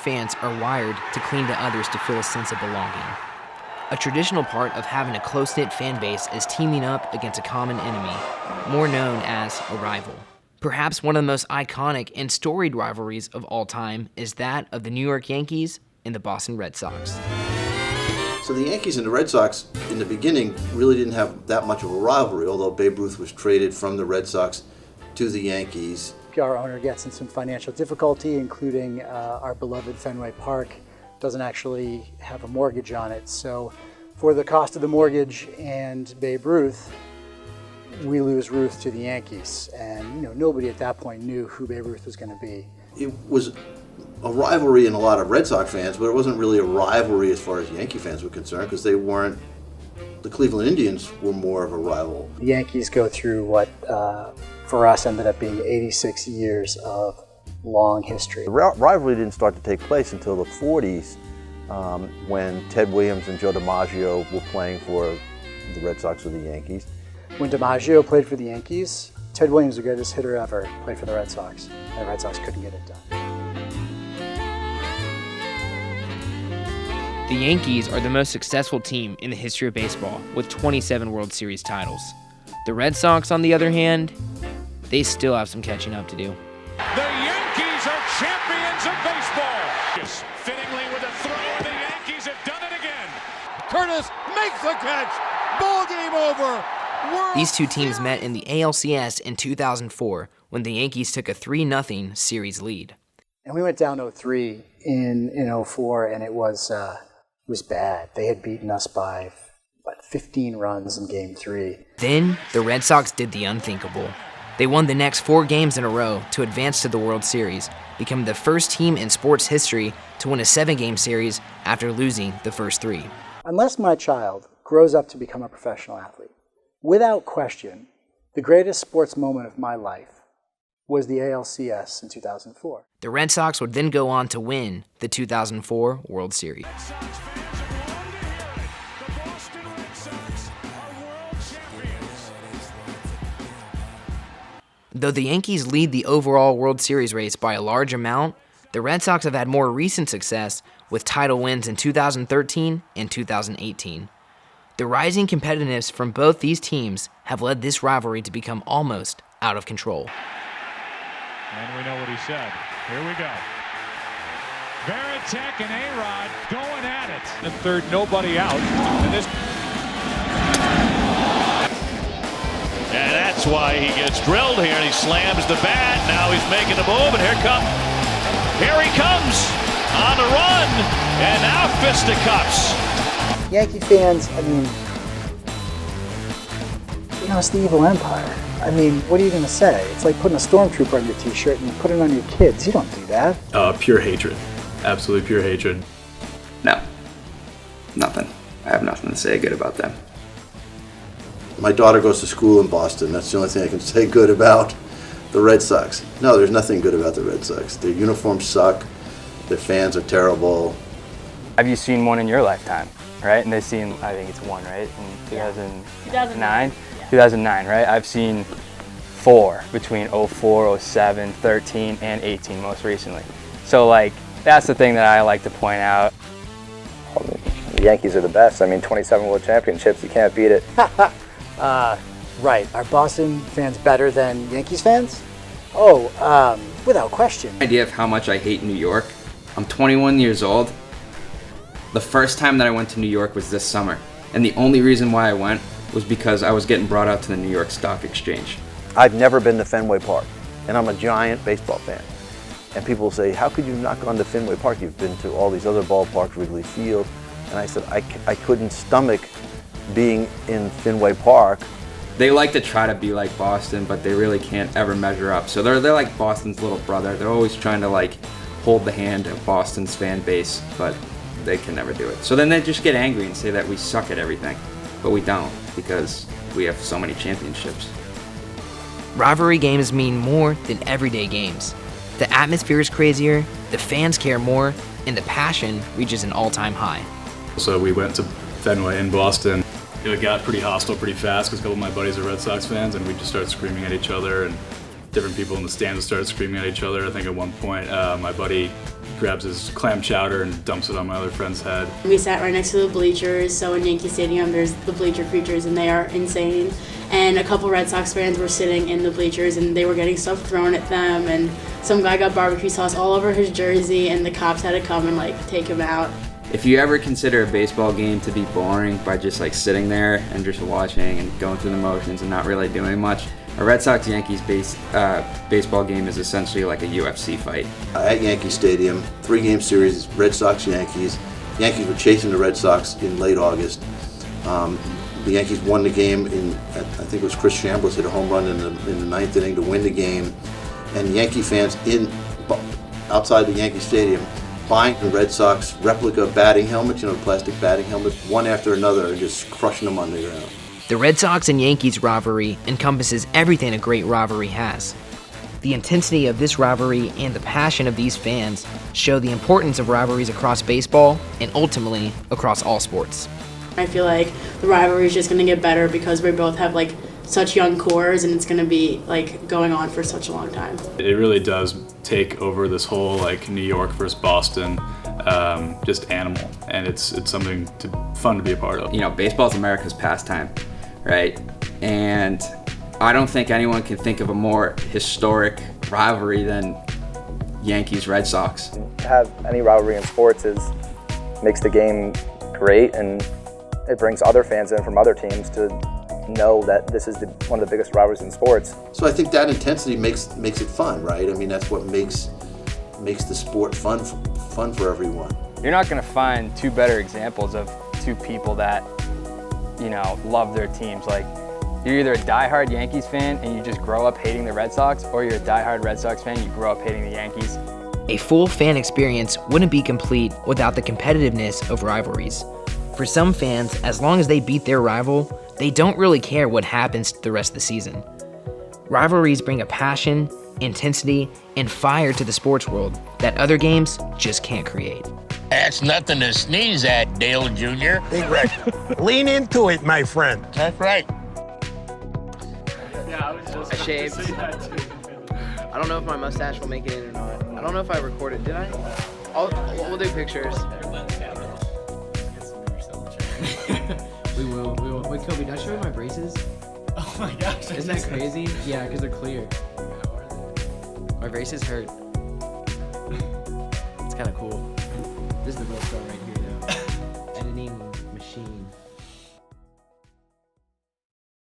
most fans are wired to cling to others to feel a sense of belonging. A traditional part of having a close-knit fan base is teaming up against a common enemy, more known as a rival. Perhaps one of the most iconic and storied rivalries of all time is that of the New York Yankees and the Boston Red Sox. So the Yankees and the Red Sox, in the beginning, really didn't have that much of a rivalry, although Babe Ruth was traded from the Red Sox to the Yankees. Our owner gets in some financial difficulty, including our beloved Fenway Park doesn't actually have a mortgage on it. So for the cost of the mortgage and Babe Ruth, we lose Ruth to the Yankees. And nobody at that point knew who Babe Ruth was going to be. It was a rivalry in a lot of Red Sox fans, but it wasn't really a rivalry as far as Yankee fans were concerned, because they weren't. The Cleveland Indians were more of a rival. The Yankees go through what, for us, ended up being 86 years of long history. The rivalry didn't start to take place until the 40s, when Ted Williams and Joe DiMaggio were playing for the Red Sox or the Yankees. When DiMaggio played for the Yankees, Ted Williams, the greatest hitter ever, played for the Red Sox, and the Red Sox couldn't get it done. The Yankees are the most successful team in the history of baseball, with 27 World Series titles. The Red Sox, on the other hand, they still have some catching up to do. The Yankees are champions of baseball. Yes, fittingly with a throw, and the Yankees have done it again. Curtis makes the catch. Ball game over. These two teams met in the ALCS in 2004 when the Yankees took a 3-0 series lead. And we went down 0-3 in 04, and it was bad. They had beaten us by 15 runs in Game 3. Then the Red Sox did the unthinkable. They won the next 4 games in a row to advance to the World Series, becoming the first team in sports history to win a 7-game series after losing the first 3. Unless my child grows up to become a professional athlete, without question, the greatest sports moment of my life was the ALCS in 2004. The Red Sox would then go on to win the 2004 World Series. Though the Yankees lead the overall World Series race by a large amount, the Red Sox have had more recent success with title wins in 2013 and 2018. The rising competitiveness from both these teams have led this rivalry to become almost out of control. And we know what he said. Here we go. Veritek and A-Rod going at it. And third, nobody out. And that's why he gets drilled here, and he slams the bat. Now he's making a move, and here he comes on the run, and now fisticuffs. Yankee fans, it's the evil empire. What are you going to say? It's like putting a stormtrooper on your t-shirt and putting it on your kids. You don't do that. Pure hatred. Absolutely pure hatred. No. Nothing. I have nothing to say good about them. My daughter goes to school in Boston. That's the only thing I can say good about the Red Sox. No, there's nothing good about the Red Sox. Their uniforms suck. Their fans are terrible. Have you seen one in your lifetime, right? And they've seen, I think it's one, right? In 2009? Yeah. 2009, right? I've seen 4 between 04, 07, 13, and 18 most recently. So, that's the thing that I like to point out. The Yankees are the best. 27 World Championships, you can't beat it. Right. Are Boston fans better than Yankees fans? Without question. Idea of how much I hate New York. I'm 21 years old. The first time that I went to New York was this summer. And the only reason why I went was because I was getting brought out to the New York Stock Exchange. I've never been to Fenway Park, and I'm a giant baseball fan. And people say, how could you not go to Fenway Park? You've been to all these other ballparks, Wrigley Field. And I said, I couldn't stomach being in Fenway Park. They like to try to be like Boston, but they really can't ever measure up. So they're like Boston's little brother. They're always trying to hold the hand of Boston's fan base, but they can never do it. So then they just get angry and say that we suck at everything. But we don't, because we have so many championships. Rivalry games mean more than everyday games. The atmosphere is crazier, the fans care more, and the passion reaches an all-time high. So we went to Fenway in Boston. It got pretty hostile pretty fast because a couple of my buddies are Red Sox fans, and we just started screaming at each other, and different people in the stands started screaming at each other. I think at one point, my buddy grabs his clam chowder and dumps it on my other friend's head. We sat right next to the bleachers, so in Yankee Stadium there's the bleacher creatures and they are insane. And a couple Red Sox fans were sitting in the bleachers and they were getting stuff thrown at them, and some guy got barbecue sauce all over his jersey and the cops had to come and like take him out. If you ever consider a baseball game to be boring by just like sitting there and just watching and going through the motions and not really doing much, a Red Sox-Yankees baseball game is essentially like a UFC fight. At Yankee Stadium, 3-game series, Red Sox-Yankees. Yankees were chasing the Red Sox in late August. The Yankees won the game I think it was Chris Chambliss hit a home run in the ninth inning to win the game. And Yankee fans outside the Yankee Stadium buying the Red Sox replica batting helmets, plastic batting helmets, one after another, and just crushing them on the ground. The Red Sox and Yankees rivalry encompasses everything a great rivalry has. The intensity of this rivalry and the passion of these fans show the importance of rivalries across baseball and ultimately across all sports. I feel like the rivalry is just going to get better because we both have like such young cores and it's going to be like going on for such a long time. It really does take over this whole like New York versus Boston just animal, and it's something fun to be a part of. Baseball's America's pastime, right? And I don't think anyone can think of a more historic rivalry than Yankees-Red Sox. To have any rivalry in sports makes the game great, and it brings other fans in from other teams to know that this is one of the biggest rivalries in sports. So I think that intensity makes it fun, right? I mean, that's what makes the sport fun for everyone. You're not going to find two better examples of two people that, love their teams. Like, you're either a diehard Yankees fan and you just grow up hating the Red Sox, or you're a diehard Red Sox fan and you grow up hating the Yankees. A full fan experience wouldn't be complete without the competitiveness of rivalries. For some fans, as long as they beat their rival, they don't really care what happens the rest of the season. Rivalries bring a passion, intensity, and fire to the sports world that other games just can't create. That's nothing to sneeze at, Dale Jr. Big Rick. Lean into it, my friend. That's right. Yeah, I was just I shaved. to say that too. I don't know if my mustache will make it in or not. I don't know if I recorded. Did I? We'll do pictures. We will. Wait, Kobe, did I show you my braces? Oh my gosh. Isn't that crazy? Yeah, because they're clear. My braces hurt. It's kind of cool. This is the real star right here, though. Editing machine.